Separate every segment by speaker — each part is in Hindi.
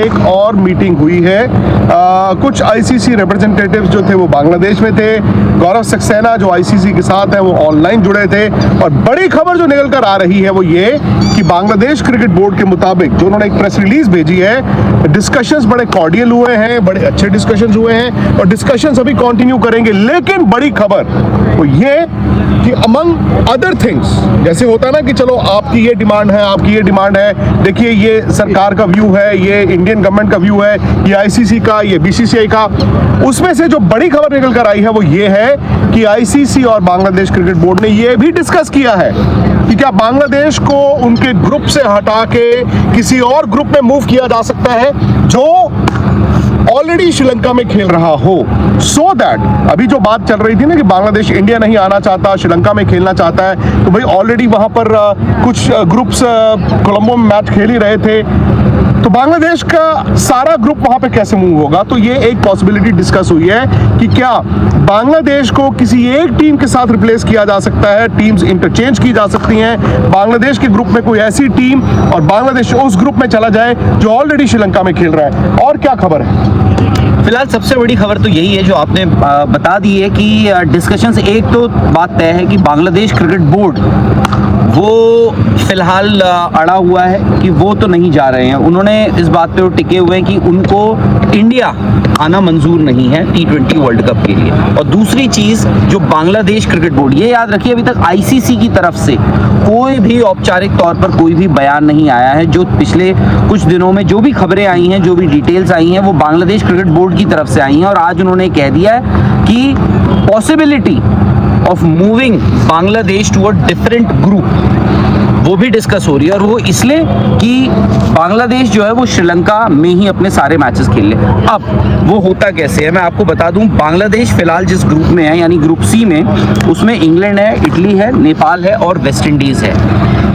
Speaker 1: एक और मीटिंग हुई है। कुछ आईसीसी रिप्रेजेंटेटिव्स जो थे वो बांग्लादेश में थे। गौरव सक्सेना जो आईसीसी के साथ है वो ऑनलाइन जुड़े थे। और बड़ी खबर जो निकल कर आ रही है वो ये कि बांग्लादेश क्रिकेट बोर्ड के मुताबिक जो उन्होंने एक प्रेस रिलीज भेजी है, डिस्कशंस बड़े कॉर्डियल हुए हैं, बड़े अच्छे डिस्कशंस हुए हैं और डिस्कशंस अभी कंटिन्यू करेंगे। लेकिन बड़ी खबर वो ये कि अमंग अदर थिंग्स, जैसे होता है ना कि चलो आपकी ये डिमांड है, आपकी ये डिमांड है, देखिए ये सरकार का व्यू है, ये इंडियन गवर्नमेंट का व्यू है, ये आईसीसी का, ये बीसीसीआई का, उसमें से जो बड़ी खबर निकल कर आई है वो ये है कि आईसीसी और बांग्लादेश क्रिकेट बोर्ड ने ये भी डिस्कस किया है कि क्या बांग्लादेश को उनके ग्रुप से हटा के किसी और ग्रुप में मूव किया जा सकता है जो ऑलरेडी श्रीलंका में खेल रहा हो, सो दैट अभी जो बात चल रही थी ना कि बांग्लादेश इंडिया नहीं आना चाहता, श्रीलंका में खेलना चाहता है, तो भाई ऑलरेडी वहां पर कुछ ग्रुप्स कोलंबो में मैच खेल ही रहे थे, तो बांग्लादेश का सारा ग्रुप वहां पे कैसे मूव होगा। तो ये एक पॉसिबिलिटी डिस्कस हुई है कि क्या बांग्लादेश को किसी एक टीम के साथ रिप्लेस किया जा सकता है, टीम्स इंटरचेंज की जा सकती हैं, बांग्लादेश के ग्रुप में कोई ऐसी टीम और बांग्लादेश उस ग्रुप में चला जाए जो ऑलरेडी श्रीलंका में खेल रहा है। और क्या खबर है?
Speaker 2: फिलहाल सबसे बड़ी खबर तो यही है जो आपने बता दी है कि डिस्कशंस, एक तो बात तय है कि बांग्लादेश क्रिकेट बोर्ड वो फिलहाल अड़ा हुआ है कि वो तो नहीं जा रहे हैं। उन्होंने इस बात पे टिके हुए हैं कि उनको इंडिया आना मंजूर नहीं है T20 वर्ल्ड कप के लिए। और दूसरी चीज़ जो बांग्लादेश क्रिकेट बोर्ड, ये याद रखिए अभी तक आईसीसी की तरफ से कोई भी औपचारिक तौर पर कोई भी बयान नहीं आया है। जो पिछले कुछ दिनों में जो भी खबरें आई हैं, जो भी डिटेल्स आई हैं, वो बांग्लादेश क्रिकेट बोर्ड की तरफ से आई हैं। और आज उन्होंने कह दिया है कि possibility of moving Bangladesh to a different group वो भी डिस्कस हो रही है। और वो इसलिए कि बांग्लादेश जो है वो श्रीलंका में ही अपने सारे मैचेस खेल ले। अब वो होता कैसे है मैं आपको बता दूं। बांग्लादेश फिलहाल जिस ग्रुप में है यानी ग्रुप सी में, उसमें इंग्लैंड है, इटली है, नेपाल है और वेस्ट इंडीज़ है।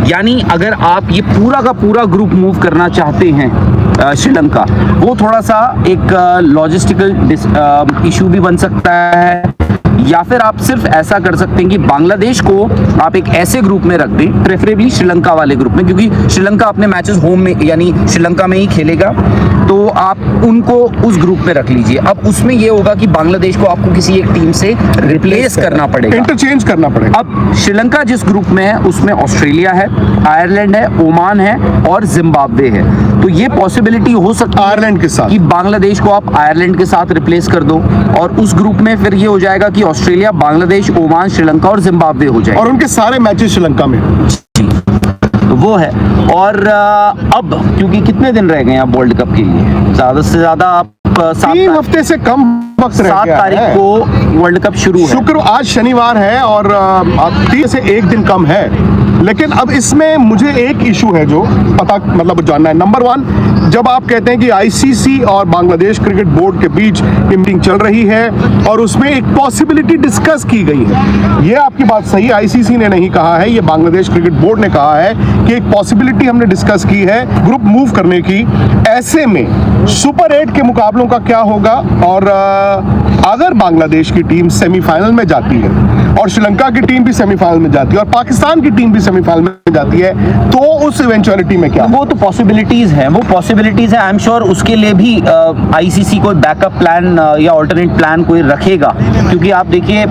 Speaker 2: यानी अगर आप ये पूरा का पूरा ग्रुप मूव करना चाहते हैं श्रीलंका, वो थोड़ा सा एक लॉजिस्टिकल इशू भी बन सकता है। या फिर आप सिर्फ ऐसा कर सकते हैं कि बांग्लादेश को आप एक ऐसे ग्रुप में रख दें, प्रेफरेबली श्रीलंका वाले ग्रुप में, क्योंकि श्रीलंका अपने मैचेस होम में यानी श्रीलंका में ही खेलेगा, तो आप उनको उस ग्रुप में रख लीजिए। अब उसमें यह होगा कि बांग्लादेश को आपको किसी एक टीम से रिप्लेस करना पड़ेगा,
Speaker 1: इंटरचेंज करना पड़ेगा।
Speaker 2: अब श्रीलंका जिस ग्रुप में है उसमें ऑस्ट्रेलिया है, आयरलैंड है, ओमान है और जिम्बाब्वे है। तो ये पॉसिबिलिटी हो सकती है
Speaker 1: आयरलैंड के साथ
Speaker 2: कि बांग्लादेश को आप आयरलैंड के साथ रिप्लेस कर दो और उस ग्रुप में फिर ये हो जाएगा कि ऑस्ट्रेलिया, बांग्लादेश, ओमान, श्रीलंका और जिम्बाब्वे हो जाए
Speaker 1: और उनके सारे मैचेस श्रीलंका में।
Speaker 2: तो वो है। और अब क्योंकि कितने दिन रह गए हैं अब वर्ल्ड कप के लिए, ज्यादा से ज्यादा आप
Speaker 1: 3 हफ्ते से कम वक्त रह
Speaker 2: 7
Speaker 1: गया
Speaker 2: तारीख
Speaker 1: है।
Speaker 2: को वर्ल्ड कप शुरू है।
Speaker 1: शुक्र, आज शनिवार है और 3 से 1 दिन कम है। लेकिन अब इसमें मुझे एक इशू है जो पता मतलब जानना है। नंबर 1, जब आप कहते हैं कि आईसीसी और बांग्लादेश क्रिकेट बोर्ड के बीच मीटिंग चल रही है और उसमें एक पॉसिबिलिटी डिस्कस की गई है, ये आपकी बात सही है। आईसीसी ने नहीं कहा है, ये बांग्लादेश क्रिकेट बोर्ड ने कहा है कि एक पॉसिबिलिटी हमने डिस्कस की है ग्रुप मूव करने की। ऐसे में सुपर 8 के मुकाबलों का क्या होगा और अगर बांग्लादेश की टीम सेमीफाइनल में जाती है और श्रीलंका की टीम भी सेमीफाइनल में जाती है और पाकिस्तान की टीम भी सेमीफाइनल में जाती है, तो उस इवेंचुअलिटी में क्या?
Speaker 2: वो तो पॉसिबिलिटीज हैं, आई एम श्योर उसके लिए भी आईसीसी कोई बैकअप प्लान या ऑल्टरनेट प्लान कोई रखेगा। क्योंकि आप देखिए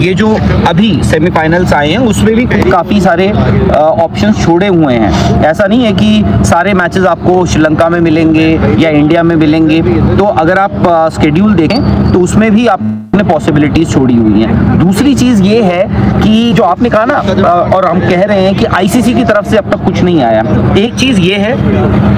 Speaker 2: ये जो अभी सेमीफाइनल्स आए हैं उसमें भी काफ़ी सारे ऑप्शंस छोड़े हुए हैं। ऐसा नहीं है कि सारे मैचेस आपको श्रीलंका में मिलेंगे या इंडिया में मिलेंगे। तो अगर आप स्केड्यूल देखें तो उसमें भी आपने पॉसिबिलिटीज छोड़ी हुई हैं। दूसरी चीज़ ये है कि जो आपने कहा ना और हम कह रहे हैं कि आईसीसी की तरफ से अब तक कुछ नहीं आया। एक चीज़ ये है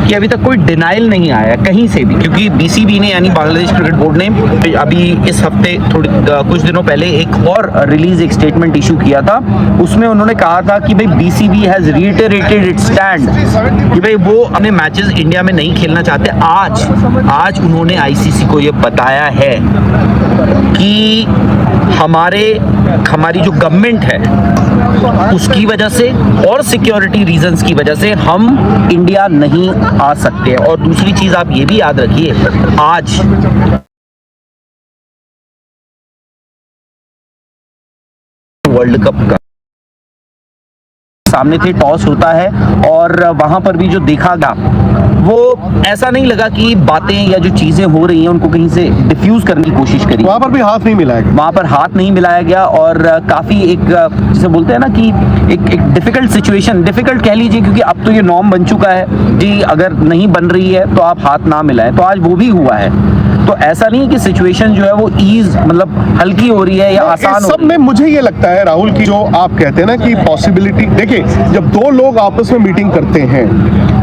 Speaker 2: कि अभी तक कोई डिनाइल नहीं आया कहीं से भी, क्योंकि बीसीबी ने यानी बांग्लादेश क्रिकेट बोर्ड ने अभी इस हफ्ते कुछ दिनों पहले एक और रिलीज एक स्टेटमेंट इशू किया था। उसमें उन्होंने कहा था कि भाई BCB has reiterated it's stand कि भाई वो अपने मैचेस इंडिया में नहीं खेलना चाहते। आज उन्होंने आईसीसी को ये बताया है कि हमारी जो गवर्नमेंट है उसकी वजह से और सिक्योरिटी रीजंस की वजह से हम इंडिया नहीं आ सकते। और दूसरी चीज आप ये भी याद रखिए, आज वर्ल्ड कप का सामने थे, टॉस होता है और वहां पर भी जो देखा गया वो ऐसा नहीं लगा कि बातें या जो चीजें हो रही हैं उनको कहीं से डिफ्यूज करने की कोशिश करी।
Speaker 1: वहां पर भी हाथ नहीं मिलाया गया।
Speaker 2: वहां पर हाथ नहीं मिलाया गया और काफी एक जिसे बोलते हैं ना कि एक डिफिकल्ट सिचुएशन, डिफिकल्ट कह लीजिए, क्योंकि अब तो ये नॉर्म बन चुका है जी, अगर नहीं बन रही है तो आप हाथ ना मिलाएं, तो आज वो भी हुआ है। तो ऐसा नहीं कि सिचुएशन जो है वो ईज मतलब हल्की हो रही है या आसान हो
Speaker 1: सब
Speaker 2: रही है।
Speaker 1: में मुझे ये लगता है राहुल की जो आप कहते हैं ना कि पॉसिबिलिटी, देखिए जब दो लोग आपस में मीटिंग करते हैं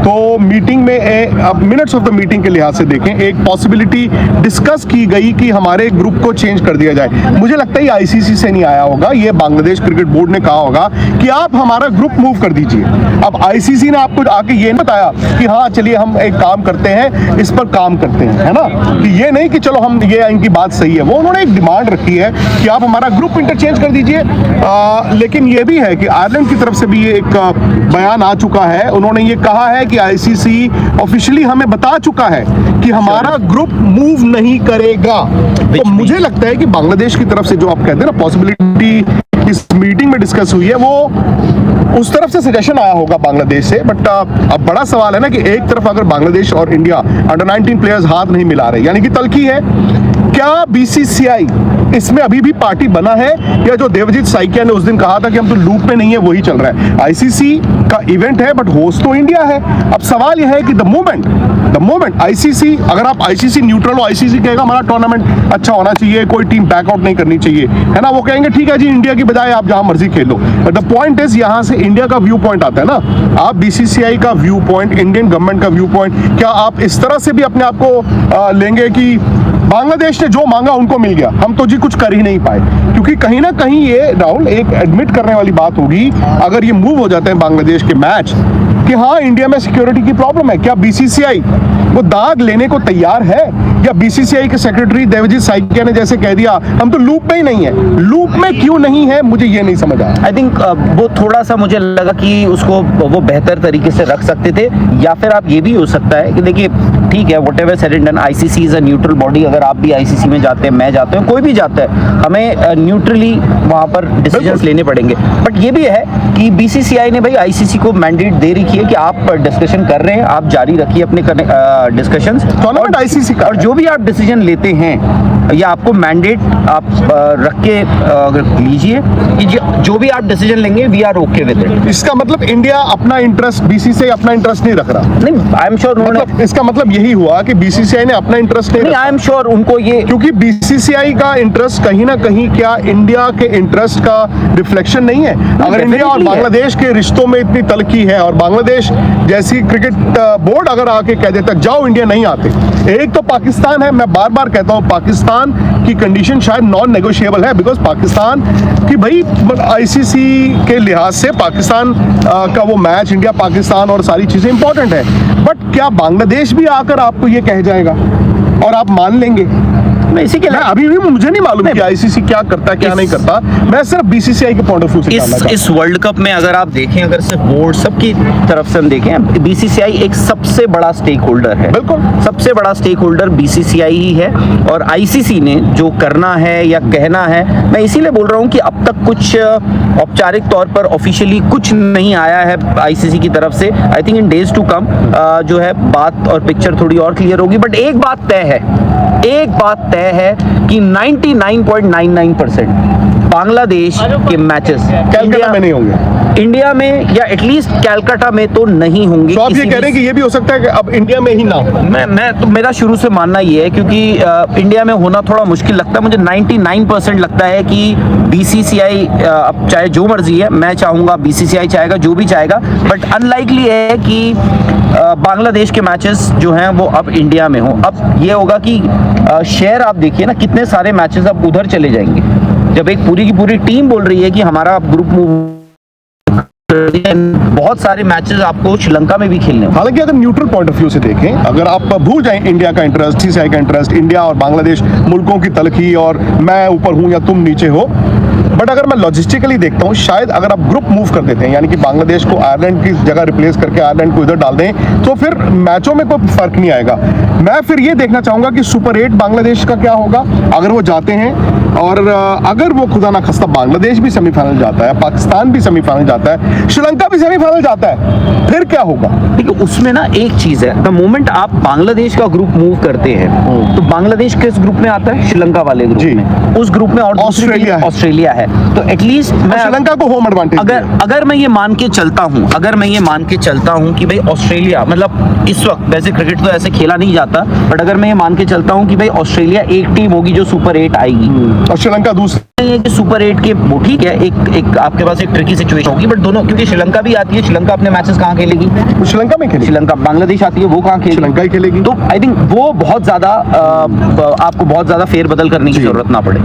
Speaker 1: तो मीटिंग में अब मिनट्स ऑफ द मीटिंग के लिहाज से देखें, एक पॉसिबिलिटी डिस्कस की गई कि हमारे ग्रुप को चेंज कर दिया जाए। मुझे लगता है ये आईसीसी से नहीं आया होगा, ये बांग्लादेश क्रिकेट बोर्ड ने कहा होगा कि आप हमारा ग्रुप मूव कर दीजिए। अब आईसीसी ने आपको आके ये नहीं बताया कि हाँ चलिए हम एक काम करते हैं, इस पर काम करते हैं, है ना, कि ये नहीं कि चलो हम ये इनकी बात सही है। वो उन्होंने एक डिमांड रखी है कि आप हमारा ग्रुप इंटरचेंज कर दीजिए। लेकिन ये भी है कि आयरलैंड की तरफ से भी ये एक बयान आ चुका है, उन्होंने ये कहा है कि आईसीसी ऑफिशियली हमें बता चुका है कि हमारा ग्रुप मूव नहीं करेगा। तो मुझे लगता है कि बांग्लादेश की तरफ से जो आप कहते हैं ना पॉसिबिलिटी इस मीटिंग में डिस्कस हुई है, वो उस तरफ से सजेशन आया होगा बांग्लादेश से। बट अब बड़ा सवाल है ना कि एक तरफ अगर बांग्लादेश और इंडिया अंडर 19 प्लेयर्स हाथ नहीं मिला रहे, यानी कि तलखी है, क्या बीसीसीआई इसमें अभी भी पार्टी बना है, या जो देवजीत साइकिया ने उस दिन कहा था कि हम तो लूप में नहीं है वही चल रहा है। आईसीसी का इवेंट है बट होस्ट तो इंडिया है। अब सवाल यह है कि द मोमेंट आईसीसी, अगर आप आईसीसी न्यूट्रल हो, आईसीसी कहेगा हमारा टूर्नामेंट अच्छा होना चाहिए, कोई टीम बैकआउट नहीं करनी चाहिए, है ना, वो कहेंगे ठीक है जी इंडिया की बजाय आप जहां मर्जी खेलो। बट द पॉइंट इज यहां से इंडिया का व्यू पॉइंट आता है ना, आप बीसीसीआई का व्यू पॉइंट, इंडियन गवर्नमेंट का व्यू पॉइंट, क्या आप इस तरह से भी अपने आप को लेंगे कि बांग्लादेश ने जो मांगा उनको मिल गया, हम तो जी कुछ कर ही नहीं पाए? क्योंकि कहीं ना कहीं ये राहुल एक एडमिट करने वाली बात होगी अगर ये मूव हो जाते हैं बांग्लादेश के मैच कि हाँ इंडिया में सिक्योरिटी की प्रॉब्लम है। क्या बीसीसीआई वो दाग लेने को तैयार है, या बीसीसीआई के सेक्रेटरी देवजीत साइकिया ने जैसे कह दिया हम तो लूप में ही नहीं है? लूप में क्यों नहीं है मुझे ये नहीं समझ आया।
Speaker 2: आई थिंक वो थोड़ा सा मुझे लगा कि उसको वो बेहतर तरीके से रख सकते थे, या फिर आप ये भी हो सकता है कि देखिए ठीक है what ever said and done, ICC is a neutral body. अगर आप भी आईसीसी में जाते हैं, मैं जाता हूँ, कोई भी जाता है, हमें न्यूट्रली वहाँ पर डिसीजंस लेने पड़ेंगे। बट ये भी है कि बीसीसीआई ने भाई आईसीसी को मैंडेट दे रखी है कि आप डिस्कशन कर रहे हैं, आप जारी रखिए अपने डिस्कशंस,
Speaker 1: टूर्नामेंट आईसीसी का,
Speaker 2: और जो भी आप डिसीजन लेते हैं या आपको मैंडेट आप रख के लीजिए कि जो भी आप डिसीजन लेंगे we are okay with it.
Speaker 1: इसका मतलब इंडिया अपना इंटरेस्ट, बीसीसीआई अपना इंटरेस्ट नहीं रख रहा?
Speaker 2: नहीं, आई एम श्योर
Speaker 1: मतलब इसका मतलब यही हुआ कि बीसीसीआई ने अपना इंटरेस्ट नहीं रखा।
Speaker 2: आई एम श्योर उनको ये,
Speaker 1: क्योंकि बीसीसीआई का इंटरेस्ट कहीं ना कहीं क्या इंडिया के इंटरेस्ट का रिफ्लेक्शन नहीं है? अगर इंडिया और बांग्लादेश के रिश्तों में इतनी तलखी है और बांग्लादेश जैसी क्रिकेट बोर्ड अगर आके कह देता जाओ इंडिया नहीं आते। एक तो पाकिस्तान है, मैं बार बार कहता हूं पाकिस्तान की कंडीशन शायद नॉन नेगोशिएबल है, बिकॉज पाकिस्तान की भाई आईसीसी के लिहाज से पाकिस्तान का वो मैच इंडिया पाकिस्तान और सारी चीजें इंपॉर्टेंट है। बट क्या बांग्लादेश भी आकर आपको ये कह जाएगा और आप मान लेंगे?
Speaker 2: मैं इसी के
Speaker 1: मैं अभी भी मुझे नहीं मालूम कि आईसीसी क्या करता है क्या नहीं करता, मैं सिर्फ बीसीसीआई के पॉइंट ऑफ व्यू से जानना चाहता हूं।
Speaker 2: इस वर्ल्ड कप में अगर आप देखें, अगर सिर्फ बोर्ड सबकी तरफ से हम देखें, बीसीसीआई एक सबसे बड़ा स्टेक होल्डर है।
Speaker 1: बिल्कुल
Speaker 2: सबसे बड़ा स्टेक होल्डर बीसीसीआई ही है, और आईसीसी ने जो करना है या कहना है, मैं इसीलिए बोल रहा हूं कि अब तक कुछ औपचारिक तौर पर ऑफिशियली कुछ नहीं आया है आईसीसी की तरफ से। I think in days to come जो है बात और पिक्चर थोड़ी और क्लियर होगी। बट एक बात तय है कि 99.99% बांग्लादेश के मैचेस
Speaker 1: कैलकाटा में नहीं होंगे,
Speaker 2: इंडिया में या एटलीस्ट कैलकाटा में तो नहीं होंगे।
Speaker 1: तो आप ये कह रहे हैं कि ये भी हो सकता है कि अब इंडिया में ही ना हो?
Speaker 2: मैं तो मेरा शुरू से मानना ये है, क्योंकि इंडिया में होना थोड़ा मुश्किल लगता है मुझे। 99% लगता है कि बीसीसीआई अब चाहे जो मर्जी है, मैं चाहूँगा बीसीसीआई चाहेगा जो भी चाहेगा, बट अनलाइकली है कि बांग्लादेश के मैचेस जो हैं वो अब इंडिया में हो। अब ये होगा कि शेयर आप देखिए ना, कितने सारे मैचेस अब उधर चले जाएंगे जब एक पूरी की पूरी टीम बोल रही है कि हमारा ग्रुप मूव। बहुत सारे मैचेस आपको श्रीलंका में भी खेलने।
Speaker 1: हालांकि अगर न्यूट्रल पॉइंट ऑफ व्यू से देखें, अगर आप भूल जाएं इंडिया का इंटरेस्ट, सीसीआई का इंटरेस्ट, इंडिया और बांग्लादेश मुल्कों की तलखी और मैं ऊपर हूं या तुम नीचे हो, बट अगर मैं लॉजिस्टिकली देखता हूं, शायद अगर आप ग्रुप मूव कर देते हैं, यानी कि बांग्लादेश को आयरलैंड की जगह रिप्लेस करके आयरलैंड को इधर डाल दें, तो फिर मैचों में कोई फर्क नहीं आएगा। मैं फिर ये देखना चाहूंगा कि सुपर 8 बांग्लादेश का क्या होगा अगर वो जाते हैं। और अगर वो खुदा ना खास्ता बांग्लादेश भी सेमीफाइनल जाता है, पाकिस्तान भी सेमीफाइनल जाता है, श्रीलंका भी सेमीफाइनल जाता है, फिर क्या होगा?
Speaker 2: देखिए उसमें ना एक चीज है, द मोमेंट आप बांग्लादेश का ग्रुप मूव करते हैं तो बांग्लादेश किस ग्रुप में आता है? श्रीलंका वाले ग्रुप
Speaker 1: जी।
Speaker 2: में। उस ग्रुप में और दूसरी टीम
Speaker 1: ऑस्ट्रेलिया है।
Speaker 2: ऑस्ट्रेलिया है। तो एटलीस्ट
Speaker 1: और
Speaker 2: मैं
Speaker 1: श्रीलंका को होम एडवांटेज
Speaker 2: अगर मैं ये मान के चलता हूँ कि भाई ऑस्ट्रेलिया, मतलब इस वक्त वैसे क्रिकेट तो ऐसे खेला नहीं जाता, बट अगर मैं ये मान के चलता हूँ कि भाई ऑस्ट्रेलिया एक टीम होगी जो सुपर 8 आएगी,
Speaker 1: और श्रीलंका दूसरी।
Speaker 2: नहीं है कि सुपर 8 के वो ठीक है, एक आपके पास एक ट्रिकी सिचुएशन होगी, बट दोनों, क्योंकि श्रीलंका भी आती है, श्रीलंका अपने मैचेस कहाँ खेलेगी?
Speaker 1: वो श्रीलंका में खेलेगी,
Speaker 2: श्रीलंका, बांग्लादेश आती है, वो कहाँ खेलेगी?
Speaker 1: श्रीलंका ही खेलेगी।
Speaker 2: तो आई थिंक वो बहुत ज्यादा आपको बहुत ज्यादा फेरबदल करने की
Speaker 1: जी।
Speaker 2: जरूरत ना पड़े।